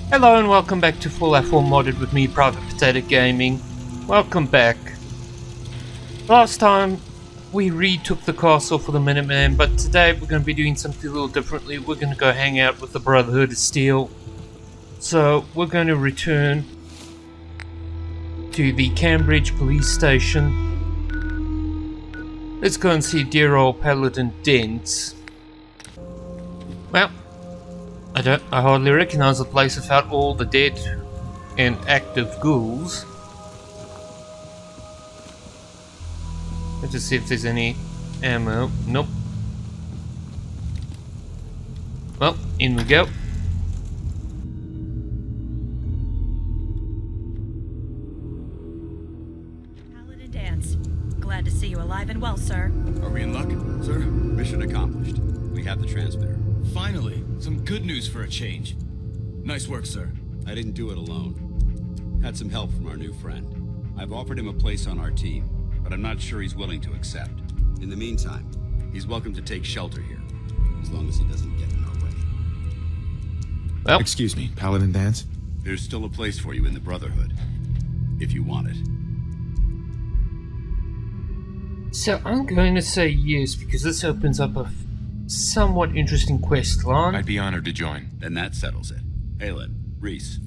Hello and welcome back to Fallout 4 Modded with me, Private Potato Gaming. Welcome back. Last time we retook the castle for the Minuteman, but today we're going to be doing something a little differently. We're going to go hang out with the Brotherhood of Steel. So we're going to return to the Cambridge police station. Let's go and see dear old Paladin Dents. Well, I hardly recognize the place without all the dead and active ghouls. Let's just see if there's any ammo. Nope. Well, in we go. Paladin Dance. Glad to see you alive and well, sir. Are we in luck, sir? Mission accomplished. We have the transmitter. Finally, some good news for a change. Nice work, sir. I didn't do it alone. Had some help from our new friend. I've offered him a place on our team, but I'm not sure he's willing to accept. In the meantime, he's welcome to take shelter here, as long as he doesn't get in our way. Well, Excuse me, Paladin Dance? There's still a place for you in the Brotherhood, if you want it. so I'm going to say yes because this opens up a somewhat interesting quest line. I'd be honored to join. Then that settles it. Aelin, Reese,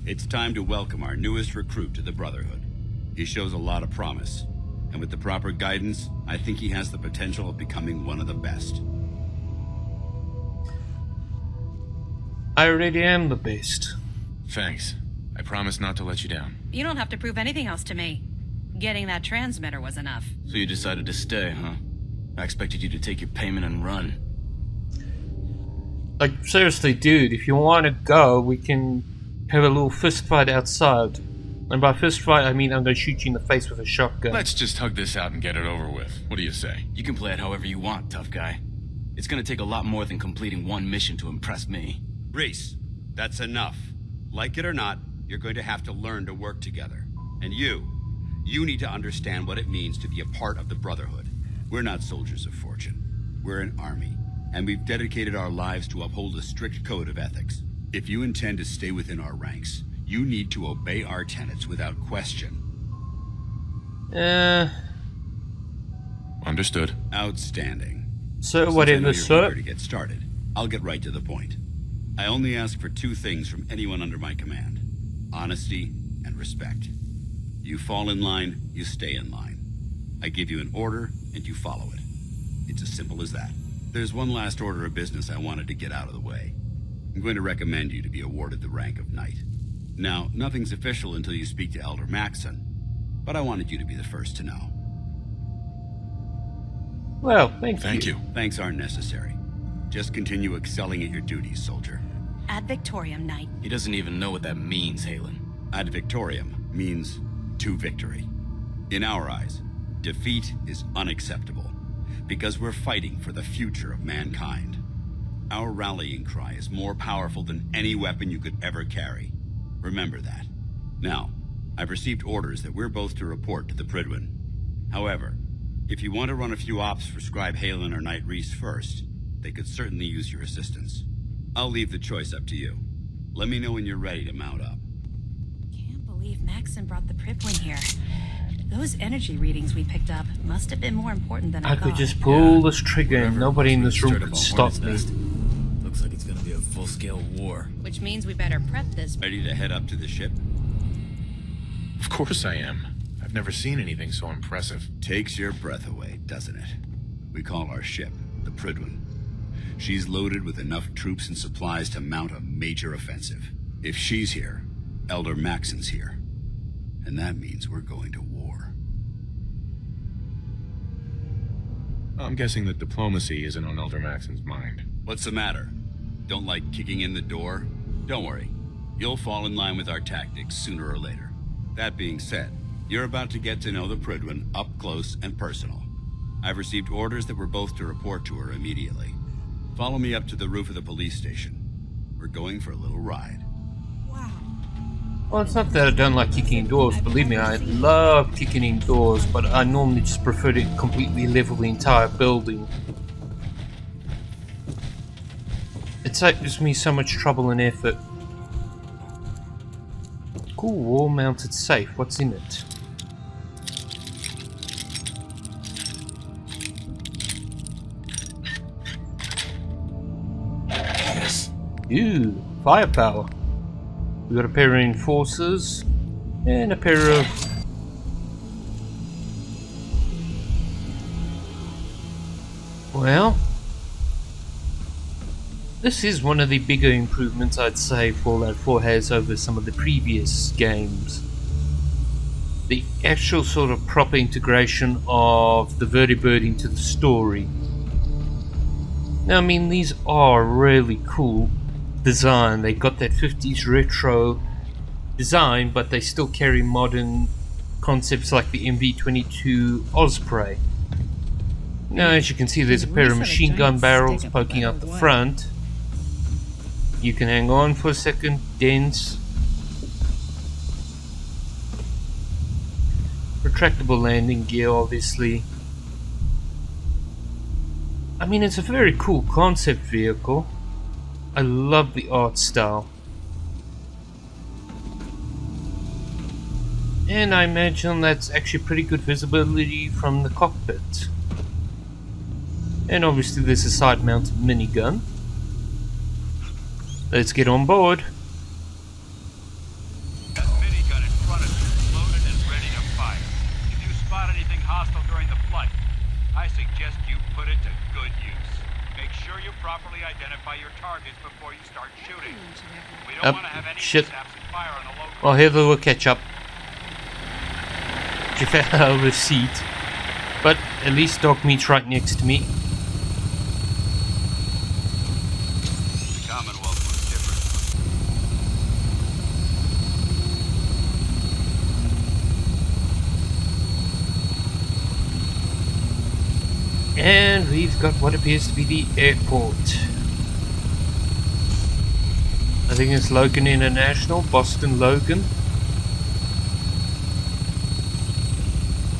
it's time to welcome our newest recruit to the Brotherhood. He shows a lot of promise, and with the proper guidance, I think he has the potential of becoming one of the best. I already am the best. Thanks. I promise not to let you down. You don't have to prove anything else to me. Getting that transmitter was enough. So you decided to stay, huh? I expected you to take your payment and run. Like, seriously, dude, if you want to go, we can have a little fist fight outside. And by fist fight, I mean I'm going to shoot you in the face with a shotgun. Let's just hug this out and get it over with. What do you say? You can play it however you want, tough guy. It's gonna take a lot more than completing one mission to impress me. Reese, that's enough. Like it or not, you're going to have to learn to work together. And you need to understand what it means to be a part of the Brotherhood. We're not soldiers of fortune. We're an army, and we've dedicated our lives to uphold a strict code of ethics. If you intend to stay within our ranks, you need to obey our tenets without question. Understood. Outstanding. So Since what I is know this, you're sir? eager to get started, I'll get right to the point. I only ask for two things from anyone under my command: honesty and respect. You fall in line, you stay in line. I give you an order, and you follow it. It's as simple as that. There's one last order of business I wanted to get out of the way. I'm going to recommend you to be awarded the rank of Knight. Now, nothing's official until you speak to Elder Maxon, but I wanted you to be the first to know. Well, thank you. Thanks aren't necessary. Just continue excelling at your duties, soldier. Ad Victoriam, Knight. He doesn't even know what that means, Halen. Ad Victoriam means to victory. In our eyes, defeat is unacceptable, because we're fighting for the future of mankind. Our rallying cry is more powerful than any weapon you could ever carry. Remember that. Now, I've received orders that we're both to report to the Pridwin. However, if you want to run a few ops for Scribe Halen or Knight Reese first, they could certainly use your assistance. I'll leave the choice up to you. Let me know when you're ready to mount up. Can't believe Maxon brought the Pripwin here. Those energy readings we picked up must have been more important than I I thought. could just pull this trigger and Whatever, nobody in we this room stirred up could a stop hornet's me. nest. Looks like it's gonna be a full-scale war. Which means we better prep this. Ready to head up to the ship? Of course I am. I've never seen anything so impressive. Takes your breath away, doesn't it? We call our ship the Pridwin. She's loaded with enough troops and supplies to mount a major offensive. If she's here, Elder Maxon's here. And that means we're going to war. I'm guessing that diplomacy isn't on Elder Maxon's mind. What's the matter? Don't like kicking in the door? Don't worry. You'll fall in line with our tactics sooner or later. That being said, you're about to get to know the Pridwin up close and personal. I've received orders that we're both to report to her immediately. Follow me up to the roof of the police station. We're going for a little ride. Wow. Well, it's not that I don't like kicking indoors. Believe me, I love kicking indoors, but I normally just prefer to completely level the entire building. It saves me so much trouble and effort. Cool wall-mounted safe. What's in it? Yes. Ooh, firepower. We got a pair of enforcers and a pair of... Well, this is one of the bigger improvements I'd say Fallout 4 has over some of the previous games. The actual sort of proper integration of the vertibird into the story. Now, I mean, these are really cool design. They got that 50s retro design, but they still carry modern concepts like the MV-22 Osprey. Now, as you can see, there's a pair of machine gun barrels poking out the front. You can hang on for a second. Dense. Retractable landing gear, obviously. I mean, it's a very cool concept vehicle. I love the art style. And I imagine that's actually pretty good visibility from the cockpit. And obviously there's a side-mounted minigun. Let's get on board. That minigun in front of you is loaded and ready to fire. If you spot anything hostile during the flight, I suggest you put it to good use. Make sure you properly identify your targets before you start shooting. We don't want to have any shit. mishaps and fire on the local. Oh, here will catch up. She fell out of the seat. But at least dog meat's right next to me. The Commonwealth was different. And we've got what appears to be the airport. I think it's Logan International, Boston Logan.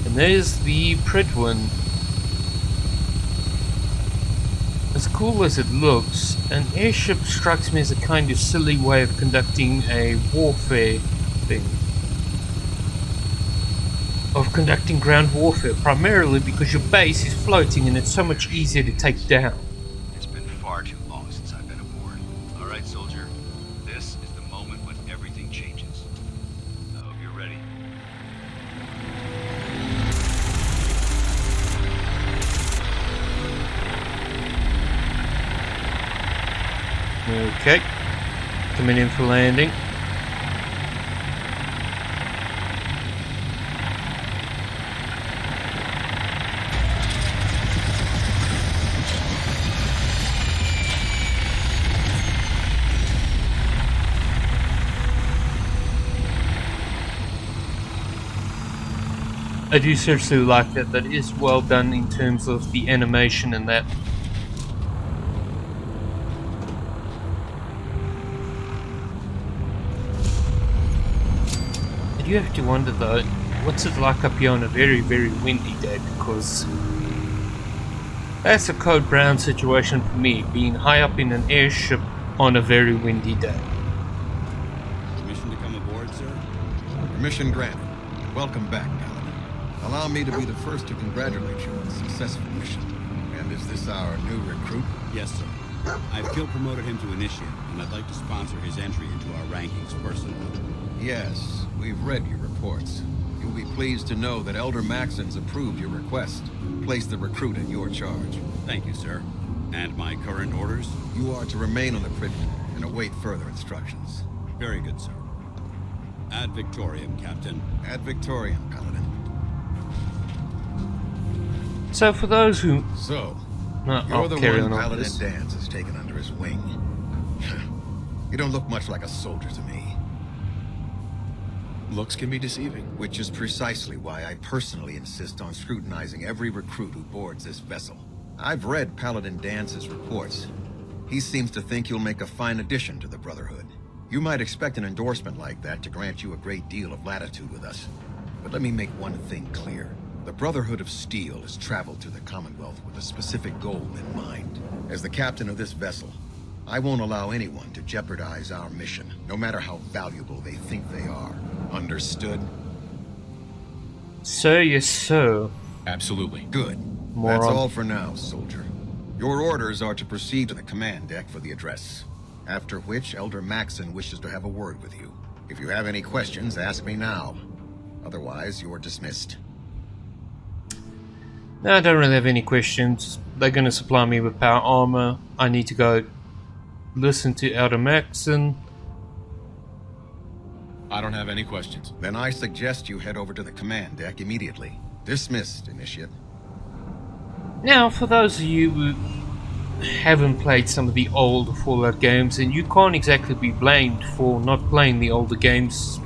And there's the Prydwen. As cool as it looks, an airship strikes me as a kind of silly way of conducting a warfare thing. Of conducting ground warfare, primarily because your base is floating and it's so much easier to take down. It's been far too long since I've been aboard. All right, soldier. This is the moment when everything changes. I hope you're ready. Okay, coming in for landing. I do seriously like that. That is well done in terms of the animation and that. I do have to wonder though, what's it like up here on a very, very windy day, because that's a code brown situation for me, being high up in an airship on a very windy day. Permission to come aboard, sir? Permission granted. Welcome back, Paladin. Allow me to be the first to congratulate you on a successful mission. And is this our new recruit? Yes, sir. I've Gil promoted him to initiate, and I'd like to sponsor his entry into our rankings personally. Yes, we've read your reports. You'll be pleased to know that Elder Maxon's approved your request. Place the recruit in your charge. Thank you, sir. And my current orders? You are to remain on the Prydwen and await further instructions. Very good, sir. Ad Victoriam, Captain. Ad Victoriam, Paladin. So for those who... So, No, you're I'll the carry one on Paladin this. Danse has taken under his wing. You don't look much like a soldier to me. Looks can be deceiving. Which is precisely why I personally insist on scrutinizing every recruit who boards this vessel. I've read Paladin Dance's reports. He seems to think you'll make a fine addition to the Brotherhood. You might expect an endorsement like that to grant you a great deal of latitude with us. But let me make one thing clear. The Brotherhood of Steel has traveled to the Commonwealth with a specific goal in mind. As the captain of this vessel, I won't allow anyone to jeopardize our mission, no matter how valuable they think they are. Understood? Sir, yes, sir. Absolutely. Good. Moron. That's all for now, soldier. Your orders are to proceed to the command deck for the address. After which, Elder Maxson wishes to have a word with you. If you have any questions, ask me now. Otherwise, you're dismissed. No, I don't really have any questions. They're going to supply me with power armor. I need to go listen to Elder Maxson. I don't have any questions. Then I suggest you head over to the command deck immediately. Dismissed, Initiate. Now, for those of you who haven't played some of the older Fallout games, and you can't exactly be blamed for not playing the older games,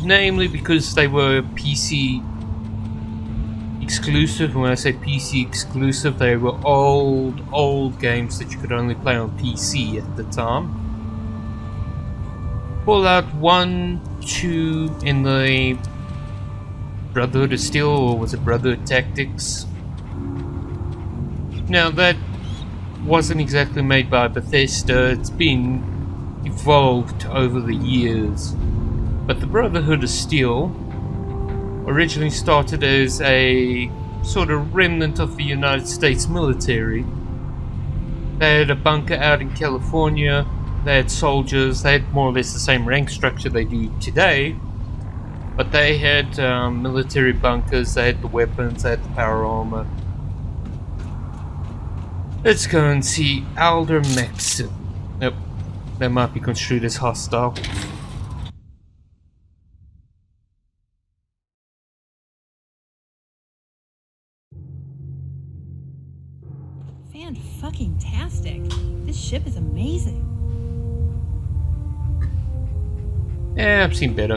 namely because they were PC exclusive. When I say PC exclusive, they were old games that you could only play on PC at the time. Fallout 1, 2 in the Brotherhood of Steel, or was it Brotherhood Tactics? Now that wasn't exactly made by Bethesda, it's been evolved over the years. But the Brotherhood of Steel originally started as a sort of remnant of the United States military. They had a bunker out in California, they had soldiers, they had more or less the same rank structure they do today, but they had military bunkers, they had the weapons, they had the power armor. Let's go and see Elder Maxson. Nope, that might be construed as hostile. Fan-fucking-tastic. This ship is amazing. Yeah, I've seen better.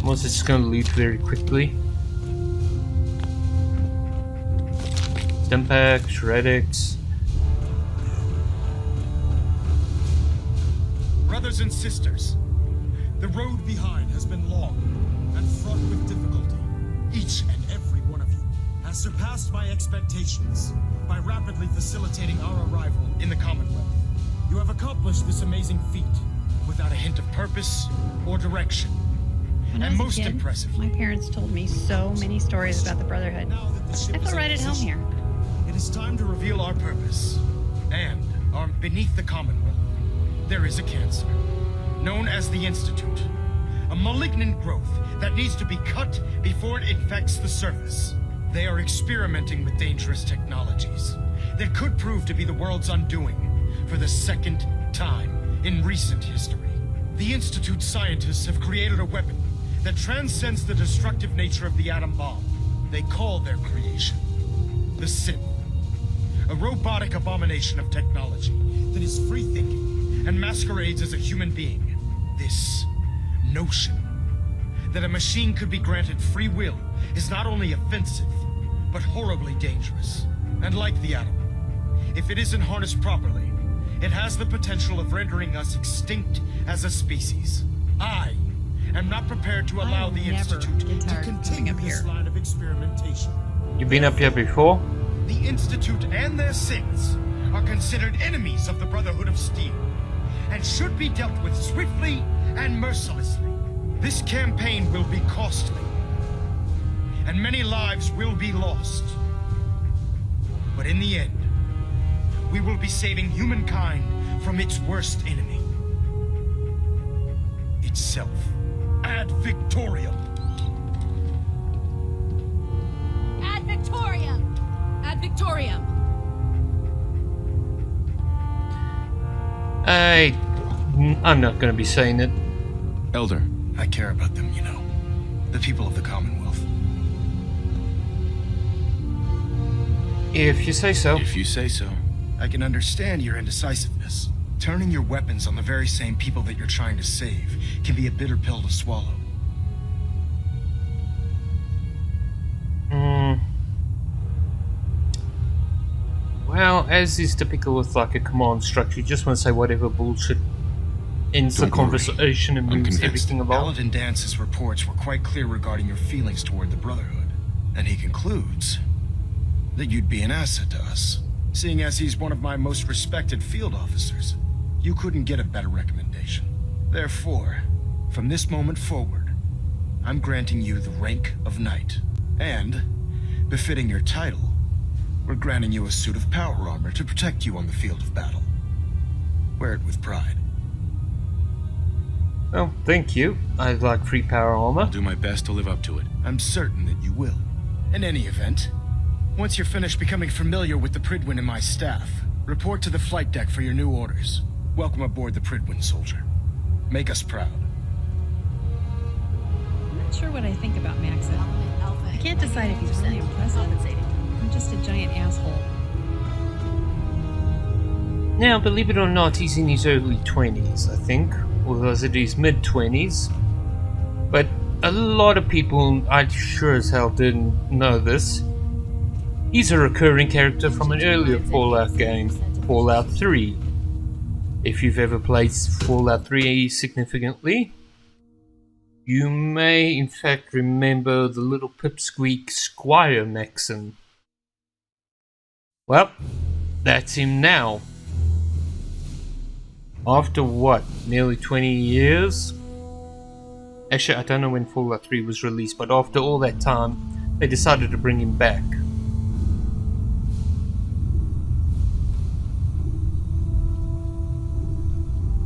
Unless it's just gonna loot very quickly. Stimpaks, Shredix. Brothers and sisters, the road behind has been long and fraught with difficulty. Each and every one of you has surpassed my expectations by rapidly facilitating our arrival in the Commonwealth. You have accomplished this amazing feat without a hint of purpose or direction. When I And was a most kid, impressively, my parents told me so many stories about the Brotherhood. now that the ship I is feel in right at home position, here. it is time to reveal our purpose. And beneath the Commonwealth, there is a cancer, known as the Institute. A malignant growth that needs to be cut before it infects the surface. They are experimenting with dangerous technologies that could prove to be the world's undoing for the second time in recent history. The Institute scientists have created a weapon that transcends the destructive nature of the atom bomb. They call their creation the Synth. A robotic abomination of technology that is free-thinking and masquerades as a human being. This notion that a machine could be granted free will is not only offensive, but horribly dangerous. And like the atom, if it isn't harnessed properly, it has the potential of rendering us extinct as a species. I am not prepared to allow the Institute to continue this line of experimentation. You been up here before? The Institute and their synths are considered enemies of the Brotherhood of Steel, and should be dealt with swiftly and mercilessly. This campaign will be costly, and many lives will be lost. But in the end, we will be saving humankind from its worst enemy. Itself. Ad Victoriam. Ad Victoriam! Ad Victoriam! I'm not gonna be saying it. Elder, I care about them, you know. The people of the Commonwealth. If you say so. if you say so. I can understand your indecisiveness. Turning your weapons on the very same people that you're trying to save can be a bitter pill to swallow. Well, as is typical with like a command structure, you just want to say whatever bullshit ends the Don't worry. conversation and I'm moves convinced. everything along. Paladin Dance's reports were quite clear regarding your feelings toward the Brotherhood, and he concludes that you'd be an asset to us. Seeing as he's one of my most respected field officers, you couldn't get a better recommendation. Therefore, from this moment forward, I'm granting you the rank of knight. And, befitting your title, we're granting you a suit of power armor to protect you on the field of battle. Wear it with pride. Well, thank you. I'd like free power armor. I'll do my best to live up to it. I'm certain that you will. In any event, once you're finished becoming familiar with the Pridwin and my staff, report to the flight deck for your new orders. Welcome aboard the Pridwin, soldier. Make us proud. I'm not sure what I think about Maxon. I can't decide if he's really impressive. I'm just a giant asshole. Now, believe it or not, he's in his early 20s, I think. Or was it his mid-20s? But a lot of people, I sure as hell didn't know this. He's a recurring character from an earlier Fallout game, Fallout 3. If you've ever played Fallout 3 significantly, you may in fact remember the little pipsqueak Squire Maxon. Well, that's him now. After what, nearly 20 years? Actually, I don't know when Fallout 3 was released, but after all that time, they decided to bring him back.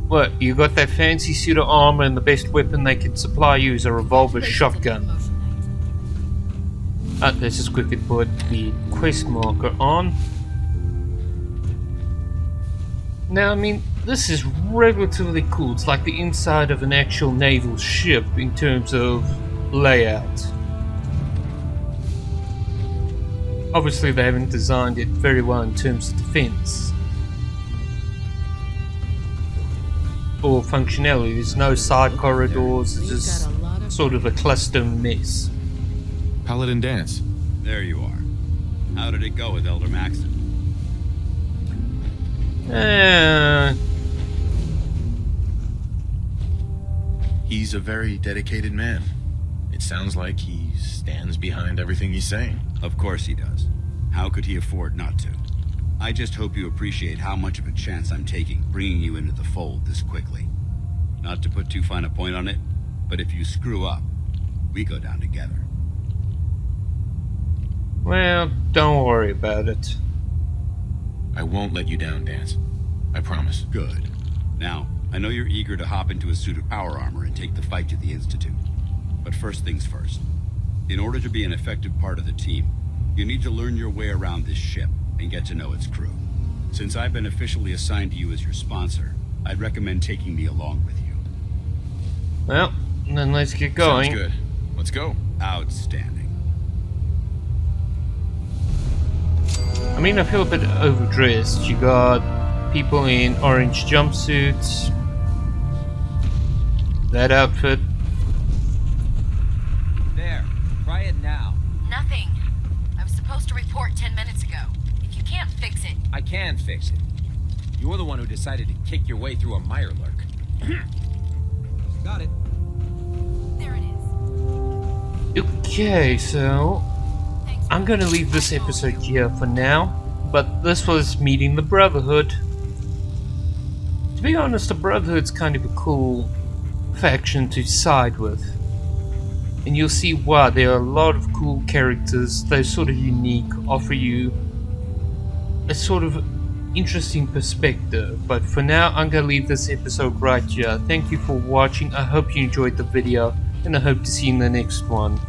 What, you got that fancy suit of armor and the best weapon they could supply you is a revolver shotgun. Let's just quickly put the quest marker on. Now, I mean, this is relatively cool. It's like the inside of an actual naval ship in terms of layout. Obviously, they haven't designed it very well in terms of defense or functionality. There's no side corridors, it's just sort of a cluster mess. Paladin Dance. There you are. How did it go with Elder Maxon? He's a very dedicated man. It sounds like he stands behind everything he's saying. Of course he does. How could he afford not to? I just hope you appreciate how much of a chance I'm taking bringing you into the fold this quickly. Not to put too fine a point on it, but if you screw up, we go down together. Well, don't worry about it. I won't let you down, Dance. I promise. Good. Now, I know you're eager to hop into a suit of power armor and take the fight to the Institute. But first things first. In order to be an effective part of the team, you need to learn your way around this ship and get to know its crew. Since I've been officially assigned to you as your sponsor, I'd recommend taking me along with you. Well, then let's get going. Sounds good. Let's go. Outstanding. I mean, I feel a bit overdressed. You got people in orange jumpsuits. That outfit. There. Try it now. Nothing. I was supposed to report 10 minutes ago. If you can't fix it... I can fix it. You're the one who decided to kick your way through a Mirelurk. Got it. There it is. Okay, so I'm gonna leave this episode here for now, but this was meeting the Brotherhood. To be honest, the Brotherhood's kind of a cool faction to side with. And you'll see why. There are a lot of cool characters. They're sort of unique, offer you a sort of interesting perspective. But for now, I'm gonna leave this episode right here. Thank you for watching. I hope you enjoyed the video, and I hope to see you in the next one.